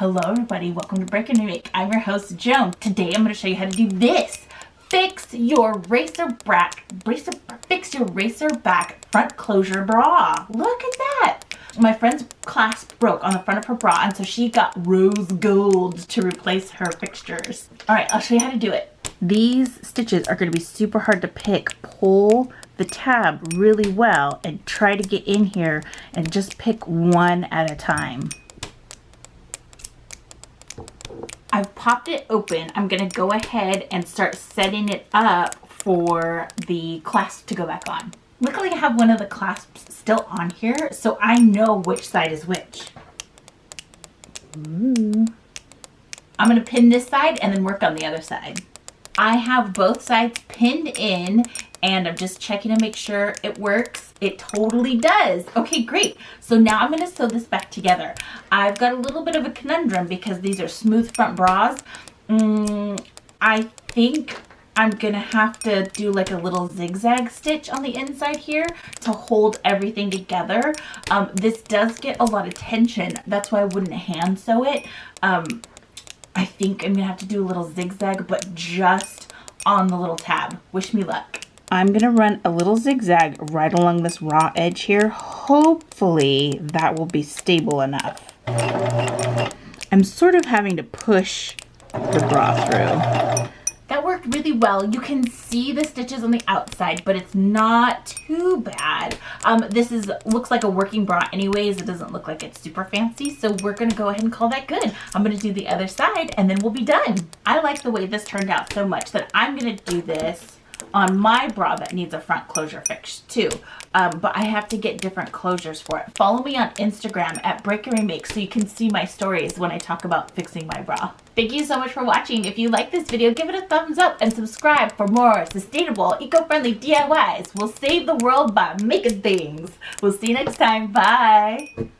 Hello everybody, welcome to Break Remake. I'm your host Joan. Today I'm going to show you how to do this. Fix your racerback front closure bra. Look at that. My friend's clasp broke on the front of her bra, and so she got rose gold to replace her fixtures. Alright, I'll show you how to do it. These stitches are going to be super hard to pick. Pull the tab really well and try to get in here and just pick one at a time. I've popped it open. I'm going to go ahead and start setting it up for the clasp to go back on. Luckily I have one of the clasps still on here, so I know which side is which. Ooh. I'm going to pin this side and then work on the other side. I have both sides pinned in and I'm just checking to make sure it works. It totally does. Okay, great. So now I'm going to sew this back together. I've got a little bit of a conundrum because these are smooth front bras. I think I'm going to have to do like a little zigzag stitch on the inside here to hold everything together. This does get a lot of tension. That's why I wouldn't hand sew it. I think I'm going to have to do a little zigzag, but just on the little tab. Wish me luck. I'm going to run a little zigzag right along this raw edge here. Hopefully that will be stable enough. I'm sort of having to push the bra through. That worked really well. You can see the stitches on the outside, but it's not too bad. This looks like a working bra anyways. It doesn't look like it's super fancy, so we're gonna go ahead and call that good. I'm gonna do the other side and then we'll be done. I like the way this turned out so much that I'm gonna do this on my bra that needs a front closure fix too. But I have to get different closures for it. Follow me on Instagram at Break Remake so you can see my stories when I talk about fixing my bra. Thank you so much for watching. If you like this video, give it a thumbs up and subscribe for more sustainable, eco-friendly DIYs. We'll save the world by making things. We'll see you next time. Bye.